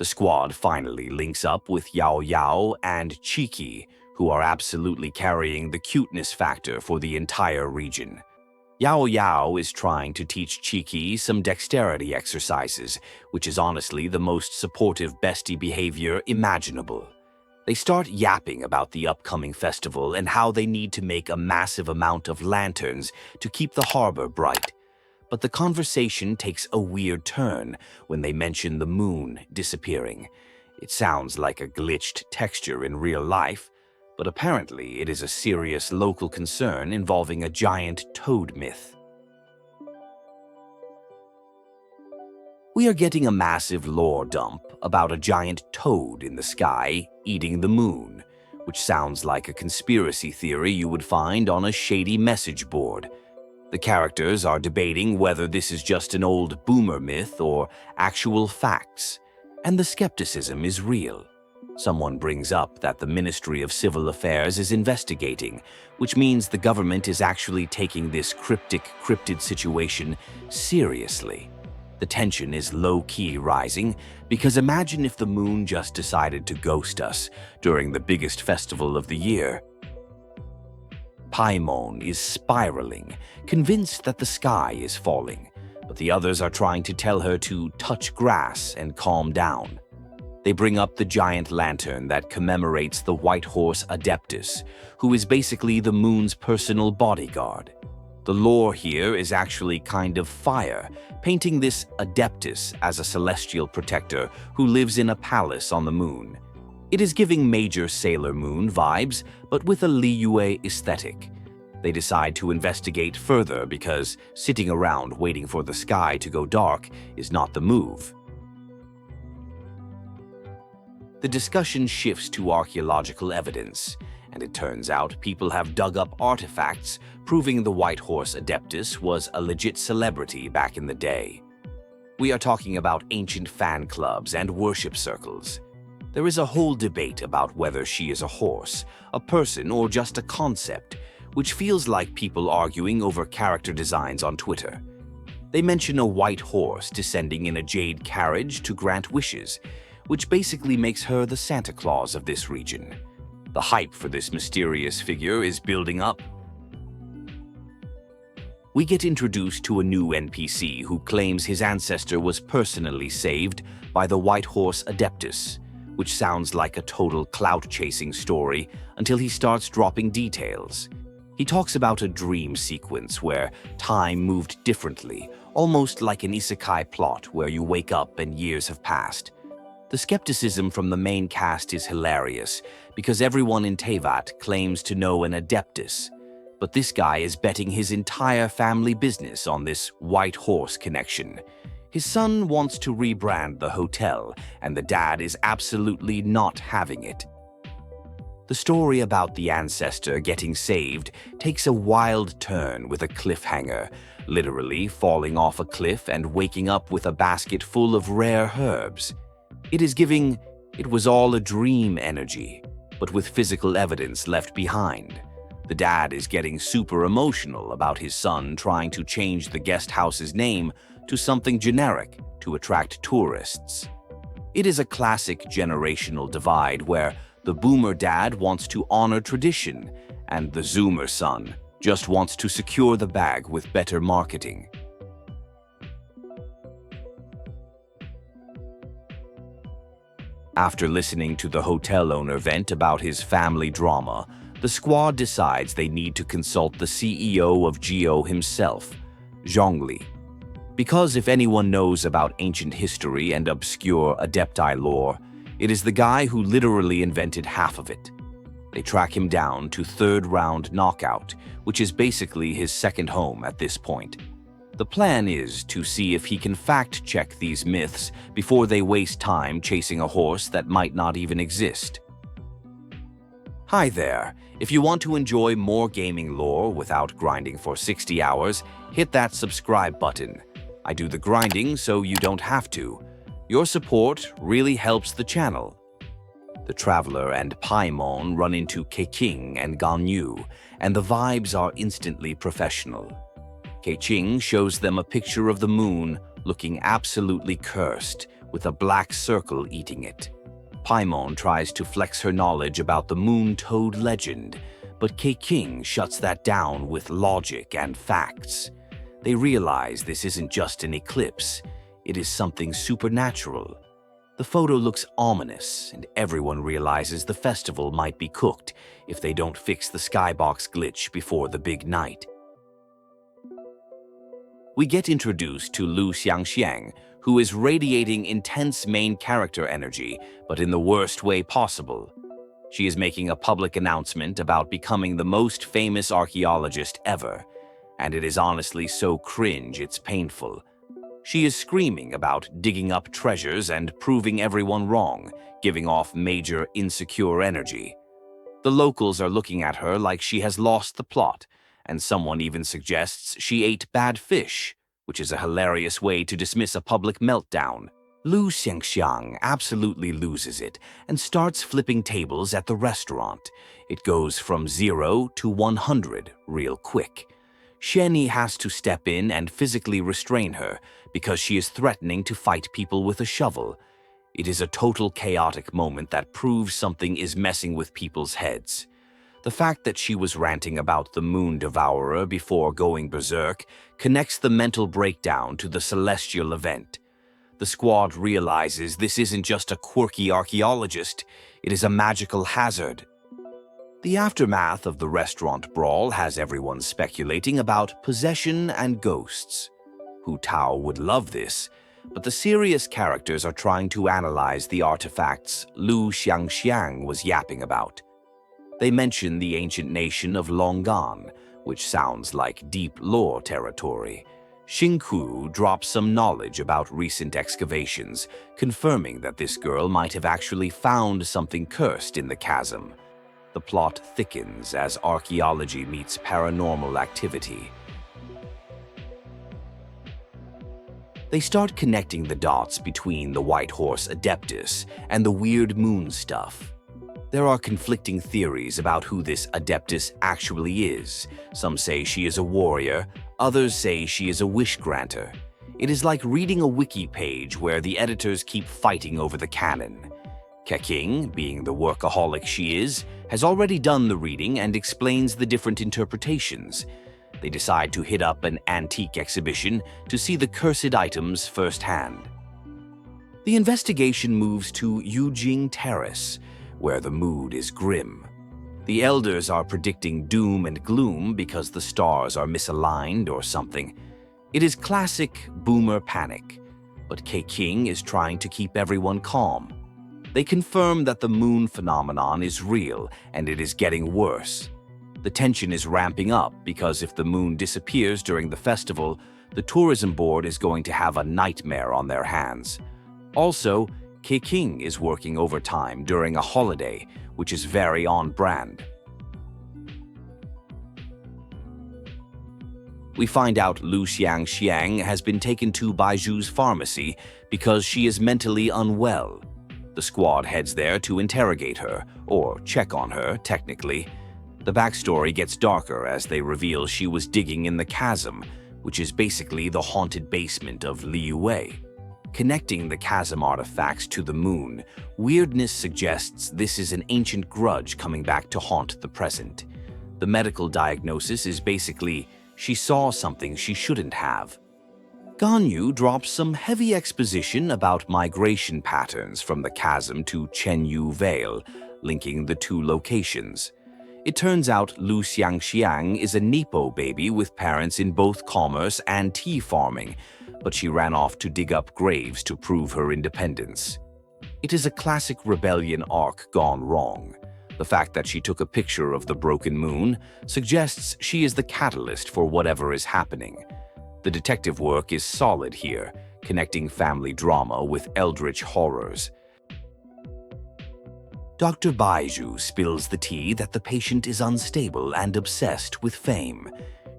The squad finally links up with Yao Yao and Qiki, who are absolutely carrying the cuteness factor for the entire region. Yao Yao is trying to teach Qiki some dexterity exercises, which is honestly the most supportive bestie behavior imaginable. They start yapping about the upcoming festival and how they need to make a massive amount of lanterns to keep the harbor bright. But the conversation takes a weird turn when they mention the moon disappearing. It sounds like a glitched texture in real life, but apparently it is a serious local concern involving a giant toad myth. We are getting a massive lore dump about a giant toad in the sky eating the moon, which sounds like a conspiracy theory you would find on a shady message board. The characters are debating whether this is just an old boomer myth or actual facts, and the skepticism is real. Someone brings up that the Ministry of Civil Affairs is investigating, which means the government is actually taking this cryptid situation seriously. The tension is low-key rising, because imagine if the moon just decided to ghost us during the biggest festival of the year. Paimon is spiraling, convinced that the sky is falling, but the others are trying to tell her to touch grass and calm down. They bring up the giant lantern that commemorates the white horse Adeptus, who is basically the moon's personal bodyguard. The lore here is actually kind of fire, painting this Adeptus as a celestial protector who lives in a palace on the moon. It is giving major Sailor Moon vibes, but with a Liyue aesthetic. They decide to investigate further because sitting around waiting for the sky to go dark is not the move. The discussion shifts to archaeological evidence, and it turns out people have dug up artifacts proving the White Horse Adeptus was a legit celebrity back in the day. We are talking about ancient fan clubs and worship circles. There is a whole debate about whether she is a horse, a person, or just a concept, which feels like people arguing over character designs on Twitter. They mention a white horse descending in a jade carriage to grant wishes, which basically makes her the Santa Claus of this region. The hype for this mysterious figure is building up. We get introduced to a new NPC who claims his ancestor was personally saved by the White Horse Adeptus, which sounds like a total clout-chasing story until he starts dropping details. He talks about a dream sequence where time moved differently, almost like an isekai plot where you wake up and years have passed. The skepticism from the main cast is hilarious because everyone in Teyvat claims to know an Adeptus, but this guy is betting his entire family business on this white horse connection. His son wants to rebrand the hotel, and the dad is absolutely not having it. The story about the ancestor getting saved takes a wild turn with a cliffhanger, literally falling off a cliff and waking up with a basket full of rare herbs. It is giving "it was all a dream" energy, but with physical evidence left behind. The dad is getting super emotional about his son trying to change the guest house's name to something generic to attract tourists. It is a classic generational divide where the boomer dad wants to honor tradition and the zoomer son just wants to secure the bag with better marketing. After listening to the hotel owner vent about his family drama, the squad decides they need to consult the CEO of Geo himself, Zhongli. Because if anyone knows about ancient history and obscure Adepti lore, it is the guy who literally invented half of it. They track him down to third round knockout, which is basically his second home at this point. The plan is to see if he can fact-check these myths before they waste time chasing a horse that might not even exist. Hi there! If you want to enjoy more gaming lore without grinding for 60 hours, hit that subscribe button. I do the grinding so you don't have to. Your support really helps the channel. The Traveler and Paimon run into Keqing and Ganyu, and the vibes are instantly professional. Keqing shows them a picture of the moon looking absolutely cursed, with a black circle eating it. Paimon tries to flex her knowledge about the moon toad legend, but Xiangxiang shuts that down with logic and facts. They realize this isn't just an eclipse, it is something supernatural. The photo looks ominous, and everyone realizes the festival might be cooked if they don't fix the skybox glitch before the big night. We get introduced to Xiangxiang, who is radiating intense main character energy, but in the worst way possible. She is making a public announcement about becoming the most famous archaeologist ever, and it is honestly so cringe it's painful. She is screaming about digging up treasures and proving everyone wrong, giving off major insecure energy. The locals are looking at her like she has lost the plot, and someone even suggests she ate bad fish, which is a hilarious way to dismiss a public meltdown. Xiangxiang absolutely loses it and starts flipping tables at the restaurant. It goes from 0 to 100 real quick. Sheni has to step in and physically restrain her because she is threatening to fight people with a shovel. It is a total chaotic moment that proves something is messing with people's heads. The fact that she was ranting about the Moon Devourer before going berserk connects the mental breakdown to the celestial event. The squad realizes this isn't just a quirky archaeologist, it is a magical hazard. The aftermath of the restaurant brawl has everyone speculating about possession and ghosts. Hu Tao would love this, but the serious characters are trying to analyze the artifacts Xiangxiang was yapping about. They mention the ancient nation of Long'an, which sounds like deep lore territory. Xinghu drops some knowledge about recent excavations, confirming that this girl might have actually found something cursed in the chasm. The plot thickens as archaeology meets paranormal activity. They start connecting the dots between the White Horse Adeptus and the weird moon stuff. There are conflicting theories about who this Adeptus actually is. Some say she is a warrior, others say she is a wish granter. It is like reading a wiki page where the editors keep fighting over the canon. Xiangxiang, being the workaholic she is, has already done the reading and explains the different interpretations. They decide to hit up an antique exhibition to see the cursed items firsthand. The investigation moves to Yujing Terrace, where the mood is grim. The elders are predicting doom and gloom because the stars are misaligned or something. It is classic boomer panic, but Xiangxiang is trying to keep everyone calm. They confirm that the moon phenomenon is real and it is getting worse. The tension is ramping up because if the moon disappears during the festival, the tourism board is going to have a nightmare on their hands. Also, Xiangxiang is working overtime during a holiday, which is very on-brand. We find out Xiangxiang has been taken to Baiju's pharmacy because she is mentally unwell. The squad heads there to interrogate her, or check on her, technically. The backstory gets darker as they reveal she was digging in the chasm, which is basically the haunted basement of Liyue. Connecting the chasm artifacts to the moon, weirdness suggests this is an ancient grudge coming back to haunt the present. The medical diagnosis is basically, she saw something she shouldn't have. Ganyu drops some heavy exposition about migration patterns from the chasm to Chenyu Vale, linking the two locations. It turns out Xiangxiang is a Nipo baby with parents in both commerce and tea farming, but she ran off to dig up graves to prove her independence. It is a classic rebellion arc gone wrong. The fact that she took a picture of the broken moon suggests she is the catalyst for whatever is happening. The detective work is solid here, connecting family drama with eldritch horrors. Dr. Baiju spills the tea that the patient is unstable and obsessed with fame.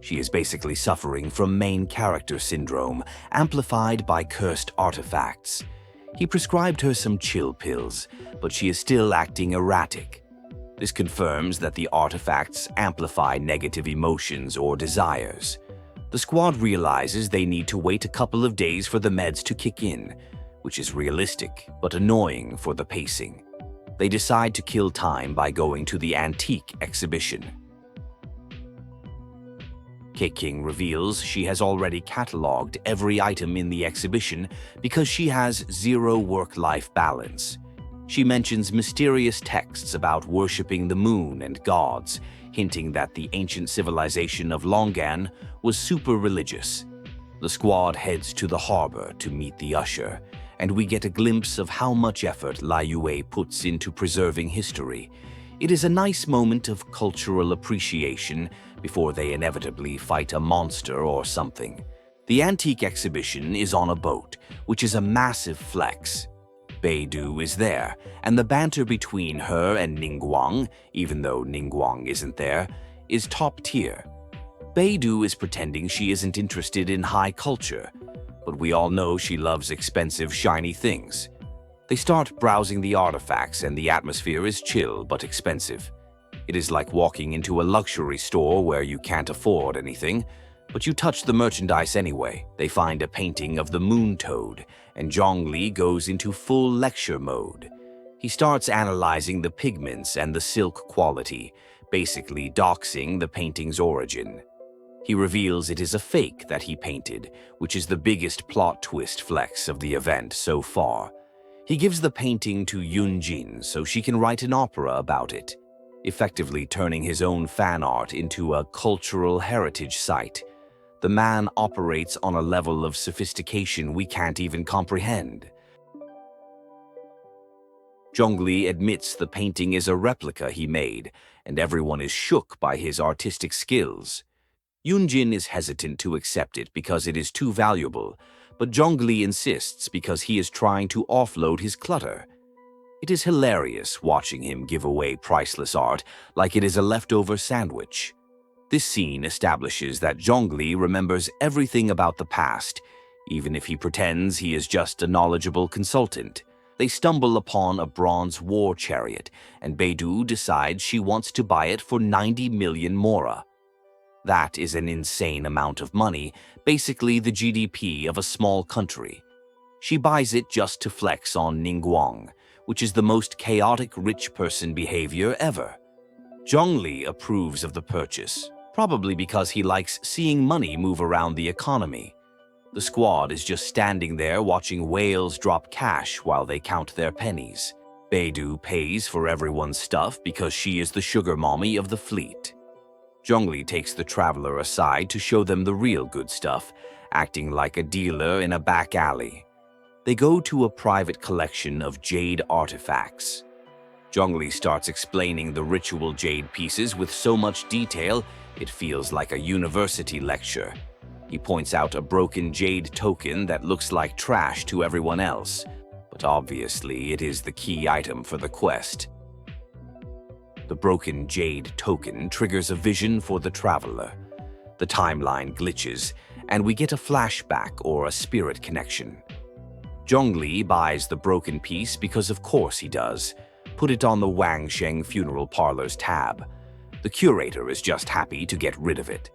She is basically suffering from main character syndrome, amplified by cursed artifacts. He prescribed her some chill pills, but she is still acting erratic. This confirms that the artifacts amplify negative emotions or desires. The squad realizes they need to wait a couple of days for the meds to kick in. which is realistic but annoying for the pacing. They decide to kill time by going to the antique exhibition. King reveals she has already catalogued every item in the exhibition because she has zero work-life balance. She mentions mysterious texts about worshipping the moon and gods, hinting that the ancient civilization of Longan was super religious. The squad heads to the harbor to meet the usher, and we get a glimpse of how much effort Liyue puts into preserving history. It is a nice moment of cultural appreciation before they inevitably fight a monster or something. The antique exhibition is on a boat, which is a massive flex. Beidou is there, and the banter between her and Ningguang, even though Ningguang isn't there, is top tier. Beidou is pretending she isn't interested in high culture, but we all know she loves expensive, shiny things. They start browsing the artifacts, and the atmosphere is chill but expensive. It is like walking into a luxury store where you can't afford anything, but you touch the merchandise anyway. They find a painting of the moon toad, and Zhongli goes into full lecture mode. He starts analyzing the pigments and the silk quality, basically doxing the painting's origin. He reveals it is a fake that he painted, which is the biggest plot twist flex of the event so far. He gives the painting to Yunjin so she can write an opera about it, effectively turning his own fan art into a cultural heritage site. The man operates on a level of sophistication we can't even comprehend. Zhongli admits the painting is a replica he made, and everyone is shook by his artistic skills. Yunjin is hesitant to accept it because it is too valuable, but Zhongli insists because he is trying to offload his clutter. It is hilarious watching him give away priceless art like it is a leftover sandwich. This scene establishes that Zhongli remembers everything about the past, even if he pretends he is just a knowledgeable consultant. They stumble upon a bronze war chariot, and Beidou decides she wants to buy it for 90 million mora. That is an insane amount of money, basically the GDP of a small country. She buys it just to flex on Ningguang, which is the most chaotic rich person behavior ever. Zhongli approves of the purchase, probably because he likes seeing money move around the economy. The squad is just standing there watching whales drop cash while they count their pennies. Beidou pays for everyone's stuff because she is the sugar mommy of the fleet. Zhongli takes the traveler aside to show them the real good stuff, acting like a dealer in a back alley. They go to a private collection of jade artifacts. Zhongli starts explaining the ritual jade pieces with so much detail, it feels like a university lecture. He points out a broken jade token that looks like trash to everyone else, but obviously it is the key item for the quest. The broken jade token triggers a vision for the traveler. The timeline glitches, and we get a flashback or a spirit connection. Zhongli buys the broken piece because of course he does. Put it on the Wangsheng Funeral Parlor's tab. The curator is just happy to get rid of it.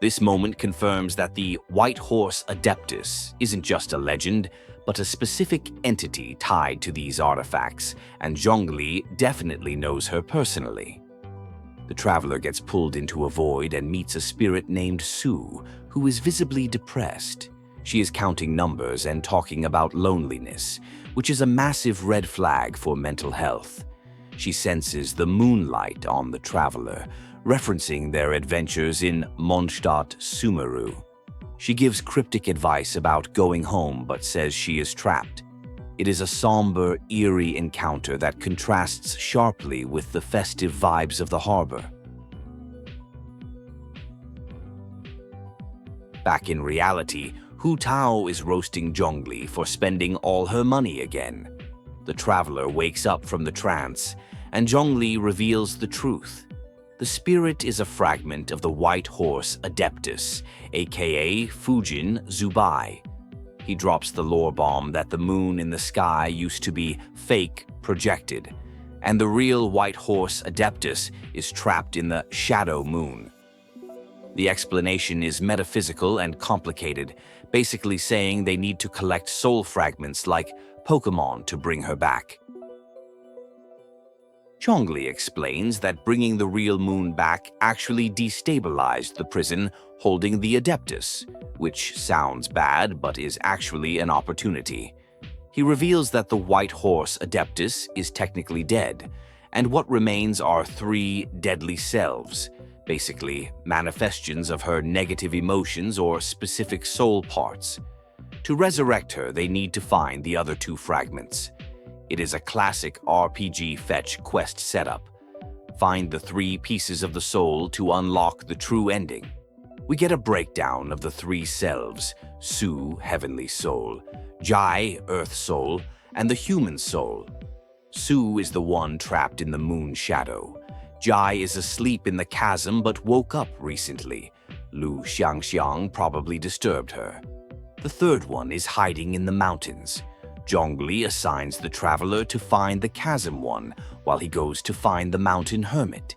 This moment confirms that the White Horse Adeptus isn't just a legend, but a specific entity tied to these artifacts, and Zhongli definitely knows her personally. The traveler gets pulled into a void and meets a spirit named Su, who is visibly depressed. She is counting numbers and talking about loneliness, which is a massive red flag for mental health. She senses the moonlight on the traveler, referencing their adventures in Mondstadt Sumeru. She gives cryptic advice about going home but says she is trapped. It is a somber, eerie encounter that contrasts sharply with the festive vibes of the harbor. Back in reality, Hu Tao is roasting Zhongli for spending all her money again. The traveler wakes up from the trance, and Zhongli reveals the truth. The spirit is a fragment of the White Horse Adeptus, aka Fujin Zibai. He drops the lore bomb that the moon in the sky used to be fake projected, and the real White Horse Adeptus is trapped in the shadow moon. The explanation is metaphysical and complicated, basically saying they need to collect soul fragments like Pokemon to bring her back. Zhongli explains that bringing the real moon back actually destabilized the prison holding the Adeptus, which sounds bad but is actually an opportunity. He reveals that the White Horse Adeptus is technically dead, and what remains are 3 deadly selves, basically manifestations of her negative emotions or specific soul parts. To resurrect her, they need to find the other 2 fragments. It is a classic RPG fetch quest setup. Find the 3 pieces of the soul to unlock the true ending. We get a breakdown of the 3 selves: Su, Heavenly Soul, Jai, Earth Soul, and the Human Soul. Su is the one trapped in the moon shadow. Jai is asleep in the chasm but woke up recently. Xiangxiang probably disturbed her. The third one is hiding in the mountains. Zhongli assigns the traveler to find the chasm one while he goes to find the mountain hermit.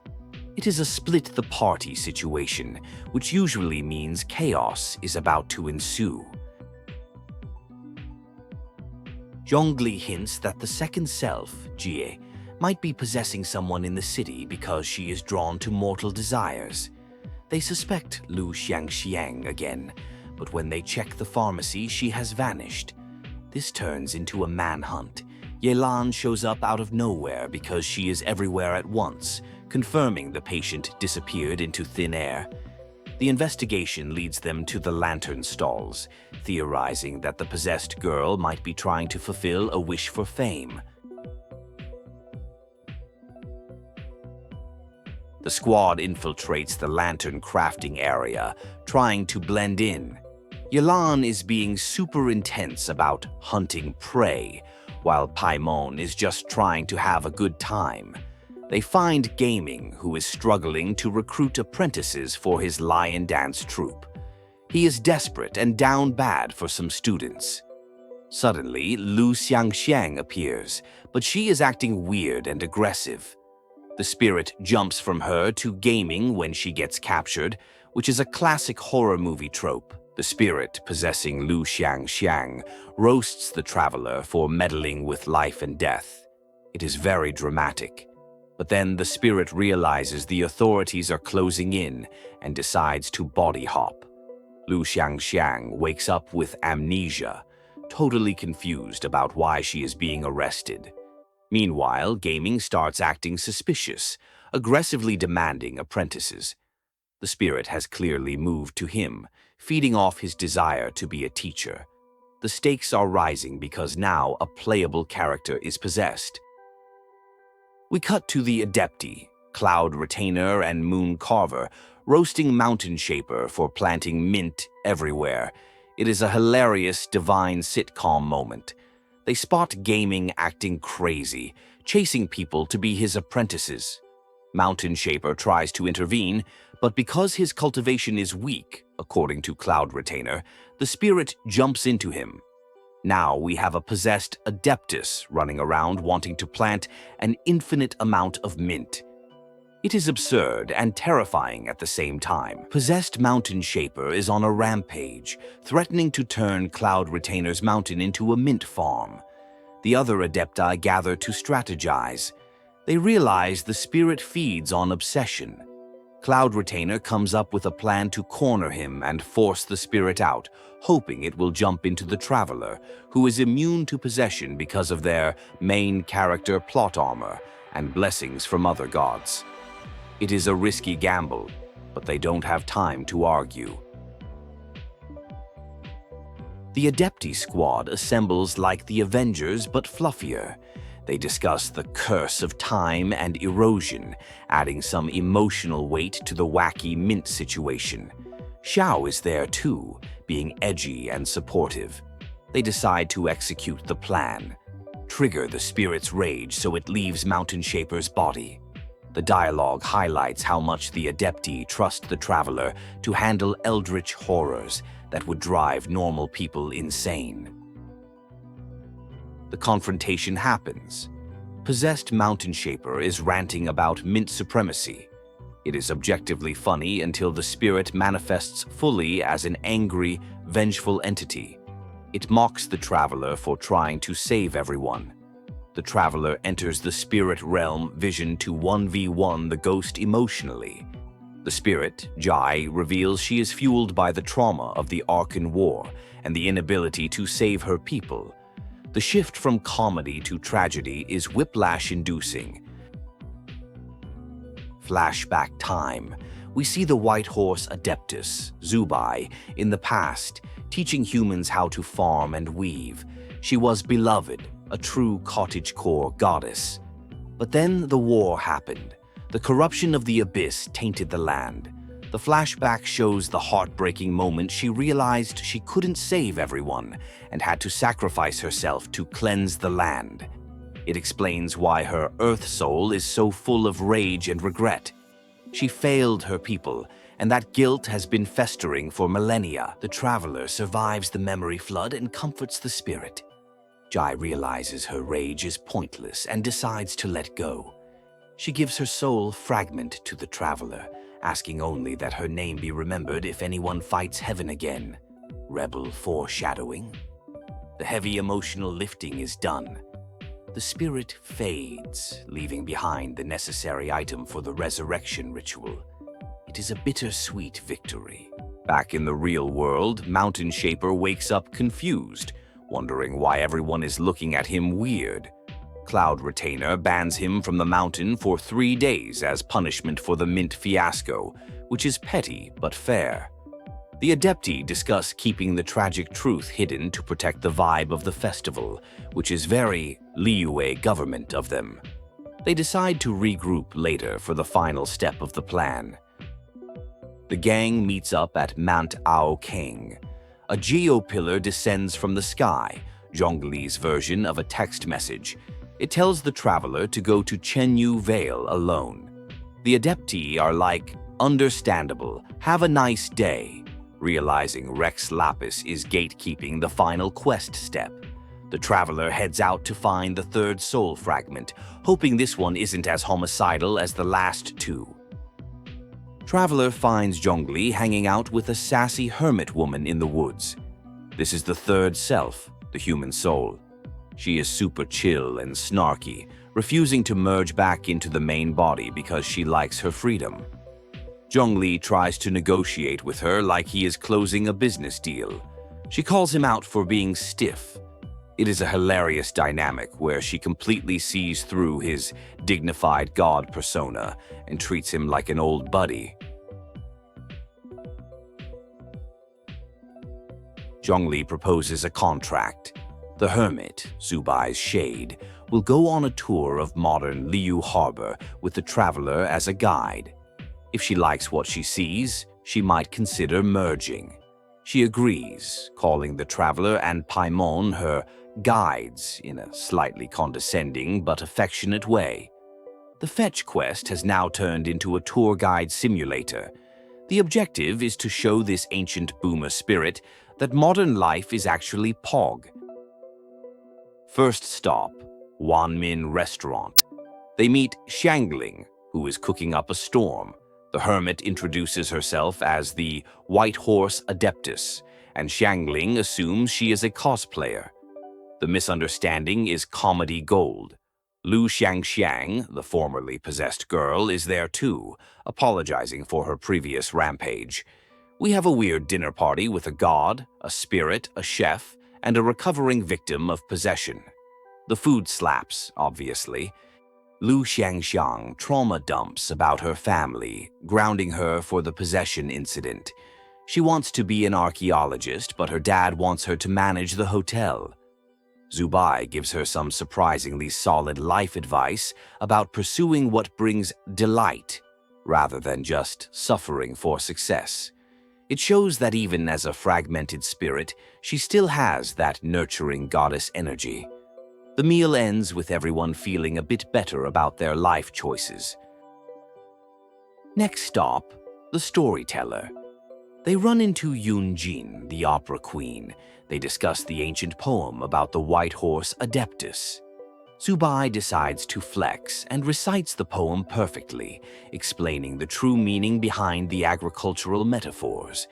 It is a split-the-party situation, which usually means chaos is about to ensue. Zhongli hints that the second self, Jie, might be possessing someone in the city because she is drawn to mortal desires. They suspect Xiangxiang again, but when they check the pharmacy, she has vanished. This turns into a manhunt. Yelan shows up out of nowhere because she is everywhere at once, confirming the patient disappeared into thin air. The investigation leads them to the lantern stalls, theorizing that the possessed girl might be trying to fulfill a wish for fame. The squad infiltrates the lantern crafting area, trying to blend in. Yelan is being super intense about hunting prey, while Paimon is just trying to have a good time. They find Gaming, who is struggling to recruit apprentices for his lion dance troupe. He is desperate and down bad for some students. Suddenly, Xiangxiang appears, but she is acting weird and aggressive. The spirit jumps from her to Gaming when she gets captured, which is a classic horror movie trope. The spirit possessing Xiangxiang roasts the traveler for meddling with life and death. It is very dramatic. But then the spirit realizes the authorities are closing in and decides to body hop. Xiangxiang wakes up with amnesia, totally confused about why she is being arrested. Meanwhile, Gaming starts acting suspicious, aggressively demanding apprentices. The spirit has clearly moved to him, feeding off his desire to be a teacher. The stakes are rising because now a playable character is possessed. We cut to the Adepti, Cloud Retainer and Moon Carver, roasting Mountain Shaper for planting mint everywhere. It is a hilarious divine sitcom moment. They spot Gaming acting crazy, chasing people to be his apprentices. Mountain Shaper tries to intervene, but because his cultivation is weak, according to Cloud Retainer, the spirit jumps into him. Now we have a possessed Adeptus running around wanting to plant an infinite amount of mint. It is absurd and terrifying at the same time. Possessed Mountain Shaper is on a rampage, threatening to turn Cloud Retainer's mountain into a mint farm. The other Adepti gather to strategize. They realize the spirit feeds on obsession. Cloud Retainer comes up with a plan to corner him and force the spirit out, hoping it will jump into the Traveler, who is immune to possession because of their main character plot armor and blessings from other gods. It is a risky gamble, but they don't have time to argue. The Adepti squad assembles like the Avengers but fluffier. They discuss the curse of time and erosion, adding some emotional weight to the wacky mint situation. Xiao is there too, being edgy and supportive. They decide to execute the plan. Trigger the spirit's rage so it leaves Mountain Shaper's body. The dialogue highlights how much the Adepti trust the Traveler to handle eldritch horrors that would drive normal people insane. The confrontation happens. Possessed Mountain Shaper is ranting about mint supremacy. It is objectively funny until the spirit manifests fully as an angry, vengeful entity. It mocks the traveler for trying to save everyone. The traveler enters the spirit realm vision to 1v1 the ghost emotionally. The spirit, Jai, reveals she is fueled by the trauma of the Arcan War and the inability to save her people. The shift from comedy to tragedy is whiplash-inducing. Flashback time. We see the white horse Adeptus, Zibai, in the past, teaching humans how to farm and weave. She was beloved, a true cottagecore goddess. But then the war happened. The corruption of the abyss tainted the land. The flashback shows the heartbreaking moment she realized she couldn't save everyone and had to sacrifice herself to cleanse the land. It explains why her earth soul is so full of rage and regret. She failed her people, and that guilt has been festering for millennia. The traveler survives the memory flood and comforts the spirit. Jai realizes her rage is pointless and decides to let go. She gives her soul Fragment to the traveler, asking only that her name be remembered if anyone fights heaven again. Rebel foreshadowing. The heavy emotional lifting is done. The spirit fades, leaving behind the necessary item for the resurrection ritual. It is a bittersweet victory. Back in the real world, Mountain Shaper wakes up confused, wondering why everyone is looking at him weird. Cloud Retainer bans him from the mountain for 3 days as punishment for the Mint fiasco, which is petty but fair. The Adepti discuss keeping the tragic truth hidden to protect the vibe of the festival, which is very Liyue government of them. They decide to regroup later for the final step of the plan. The gang meets up at Mount Ao Keng. A geopillar descends from the sky, Zhongli's version of a text message. It tells the traveler to go to Chenyu Vale alone. The Adepti are like, understandable, have a nice day, realizing Rex Lapis is gatekeeping the final quest step. The traveler heads out to find the third soul fragment, hoping this one isn't as homicidal as the last two. Traveler finds Zhongli hanging out with a sassy hermit woman in the woods. This is the third self, the human soul. She is super chill and snarky, refusing to merge back into the main body because she likes her freedom. Zhongli tries to negotiate with her like he is closing a business deal. She calls him out for being stiff. It is a hilarious dynamic where she completely sees through his dignified god persona and treats him like an old buddy. Zhongli proposes a contract. The hermit, Zubai's shade, will go on a tour of modern Liyue harbor with the traveler as a guide. If she likes what she sees, she might consider merging. She agrees, calling the traveler and Paimon her guides in a slightly condescending but affectionate way. The fetch quest has now turned into a tour guide simulator. The objective is to show this ancient boomer spirit that modern life is actually POG. First stop, Wanmin Restaurant. They meet Xiangxiang, who is cooking up a storm. The hermit introduces herself as the White Horse Adeptus, and Xiangxiang assumes she is a cosplayer. The misunderstanding is comedy gold. Xiangxiang, the formerly possessed girl, is there too, apologizing for her previous rampage. We have a weird dinner party with a god, a spirit, a chef, and a recovering victim of possession. The food slaps, obviously. Xiangxiang trauma dumps about her family, grounding her for the possession incident. She wants to be an archaeologist, but her dad wants her to manage the hotel. Zibai gives her some surprisingly solid life advice about pursuing what brings delight, rather than just suffering for success. It shows that even as a fragmented spirit, she still has that nurturing goddess energy. The meal ends with everyone feeling a bit better about their life choices. Next stop, the storyteller. They run into Yunjin, the opera queen. They discuss the ancient poem about the white horse Adeptus. Zibai decides to flex and recites the poem perfectly, explaining the true meaning behind the agricultural metaphors.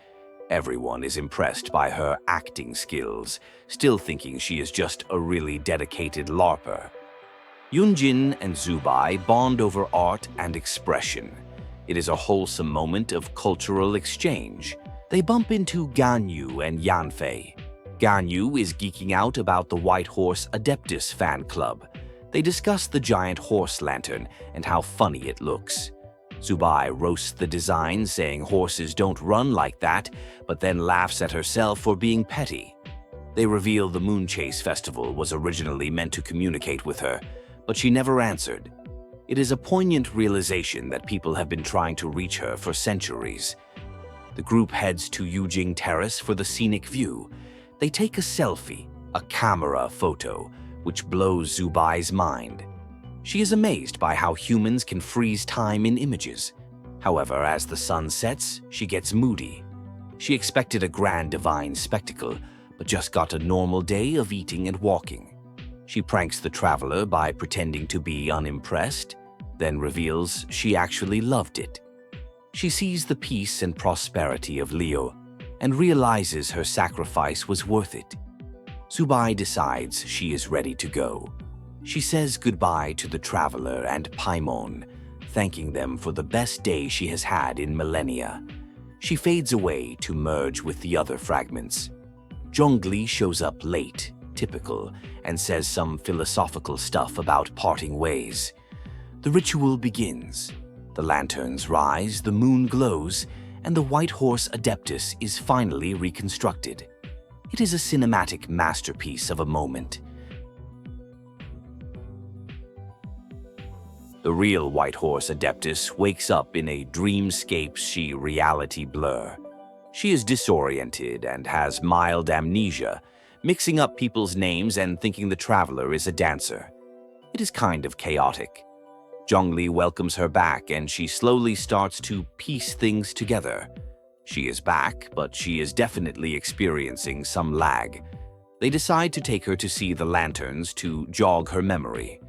Everyone is impressed by her acting skills, still thinking she is just a really dedicated LARPer. Yunjin and Zibai bond over art and expression. It is a wholesome moment of cultural exchange. They bump into Ganyu and Yanfei. Ganyu is geeking out about the White Horse Adeptus fan club. They discuss the giant horse lantern and how funny it looks. Zibai roasts the design, saying horses don't run like that, but then laughs at herself for being petty. They reveal the Moonchase Festival was originally meant to communicate with her, but she never answered. It is a poignant realization that people have been trying to reach her for centuries. The group heads to Yujing Terrace for the scenic view. They take a selfie, a camera photo, which blows Zubai's mind. She is amazed by how humans can freeze time in images. However, as the sun sets, she gets moody. She expected a grand divine spectacle, but just got a normal day of eating and walking. She pranks the traveler by pretending to be unimpressed, then reveals she actually loved it. She sees the peace and prosperity of Liyue and realizes her sacrifice was worth it. Zibai decides she is ready to go. She says goodbye to the traveler and Paimon, thanking them for the best day she has had in millennia. She fades away to merge with the other fragments. Zhongli shows up late, typical, and says some philosophical stuff about parting ways. The ritual begins. The lanterns rise, the moon glows, and the White Horse Adeptus is finally reconstructed. It is a cinematic masterpiece of a moment. The real White Horse Adeptus wakes up in a dreamscape-she reality blur. She is disoriented and has mild amnesia, mixing up people's names and thinking the traveler is a dancer. It is kind of chaotic. Zhongli welcomes her back and she slowly starts to piece things together. She is back, but she is definitely experiencing some lag. They decide to take her to see the lanterns to jog her memory.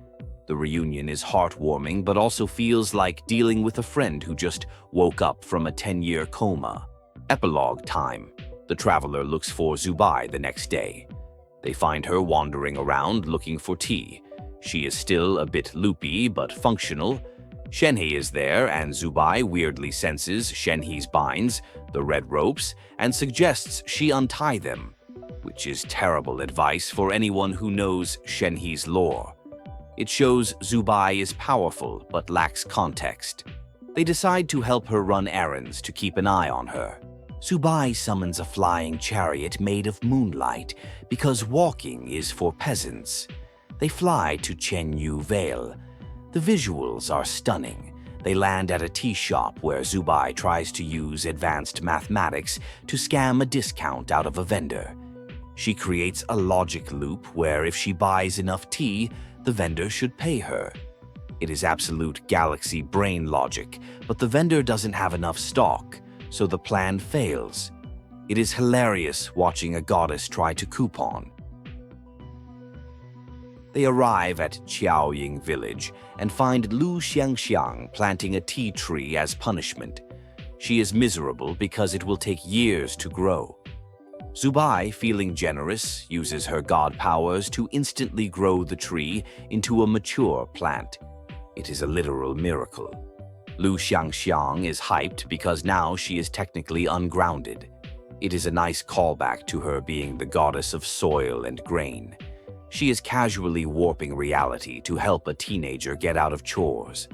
The reunion is heartwarming, but also feels like dealing with a friend who just woke up from a 10-year coma. Epilogue time. The traveler looks for Zibai the next day. They find her wandering around looking for tea. She is still a bit loopy, but functional. Shenhe is there, and Zibai weirdly senses Shenhe's binds, the red ropes, and suggests she untie them, which is terrible advice for anyone who knows Shenhe's lore. It shows Zibai is powerful, but lacks context. They decide to help her run errands to keep an eye on her. Zibai summons a flying chariot made of moonlight because walking is for peasants. They fly to Chenyu Vale. The visuals are stunning. They land at a tea shop where Zibai tries to use advanced mathematics to scam a discount out of a vendor. She creates a logic loop where if she buys enough tea, the vendor should pay her. It is absolute galaxy brain logic, but the vendor doesn't have enough stock, so the plan fails. It is hilarious watching a goddess try to coupon. They arrive at Qiaoying village and find Xiangxiang planting a tea tree as punishment. She is miserable because it will take years to grow. Zibai, feeling generous, uses her god powers to instantly grow the tree into a mature plant. It is a literal miracle. Xiangxiang is hyped because now she is technically ungrounded. It is a nice callback to her being the goddess of soil and grain. She is casually warping reality to help a teenager get out of chores.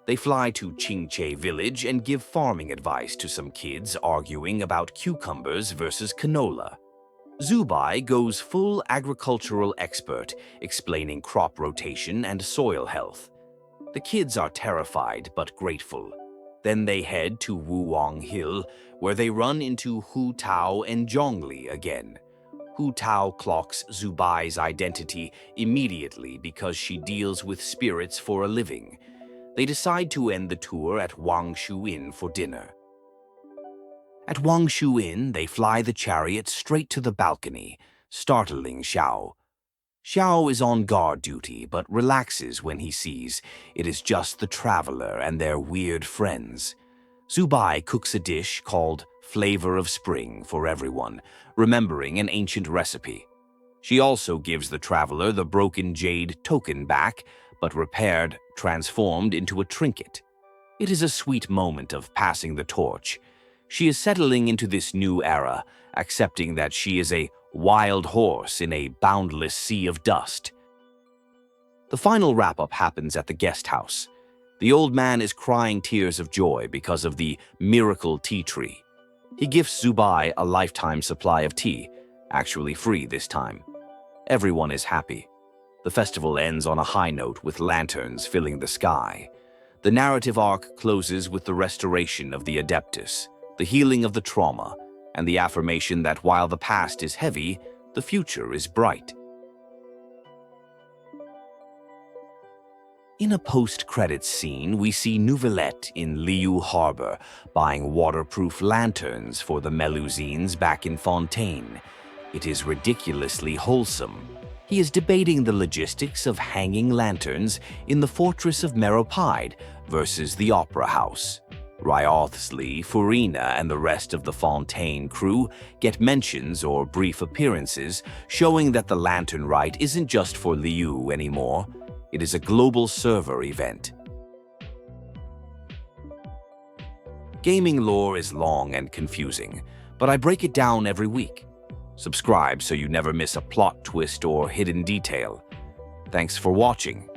They fly to Qingche village and give farming advice to some kids arguing about cucumbers versus canola. Zibai goes full agricultural expert, explaining crop rotation and soil health. The kids are terrified but grateful. Then they head to Wuwang Hill, where they run into Hu Tao and Zhongli again. Hu Tao clocks Zubai's identity immediately because she deals with spirits for a living. They decide to end the tour at Wangshu Inn for dinner. At Wangshu Inn, they fly the chariot straight to the balcony. startling Xiao. Xiao is on guard duty, but relaxes when he sees it is just the traveler and their weird friends. Zibai cooks a dish called Flavor of Spring for everyone, remembering an ancient recipe. She also gives the traveler the broken jade token back, but repaired, transformed into a trinket. It is a sweet moment of passing the torch. She is settling into this new era, accepting that she is a wild horse in a boundless sea of dust. The final wrap-up happens at the guest house. The old man is crying tears of joy because of the miracle tea tree. He gifts Zibai a lifetime supply of tea, actually free this time. Everyone is happy. The festival ends on a high note with lanterns filling the sky. The narrative arc closes with the restoration of the Adeptus, the healing of the trauma, and the affirmation that while the past is heavy, the future is bright. In a post-credits scene, we see Neuvillette in Liyue Harbor buying waterproof lanterns for the Melusines back in Fontaine. It is ridiculously wholesome. He is debating the logistics of hanging lanterns in the fortress of Meropide versus the Opera House. Wriothesley, Furina, and the rest of the Fontaine crew get mentions or brief appearances, showing that the Lantern Rite isn't just for Liyue anymore. It is a global server event. Gaming lore is long and confusing, but I break it down every week. Subscribe so you never miss a plot twist or hidden detail. Thanks for watching.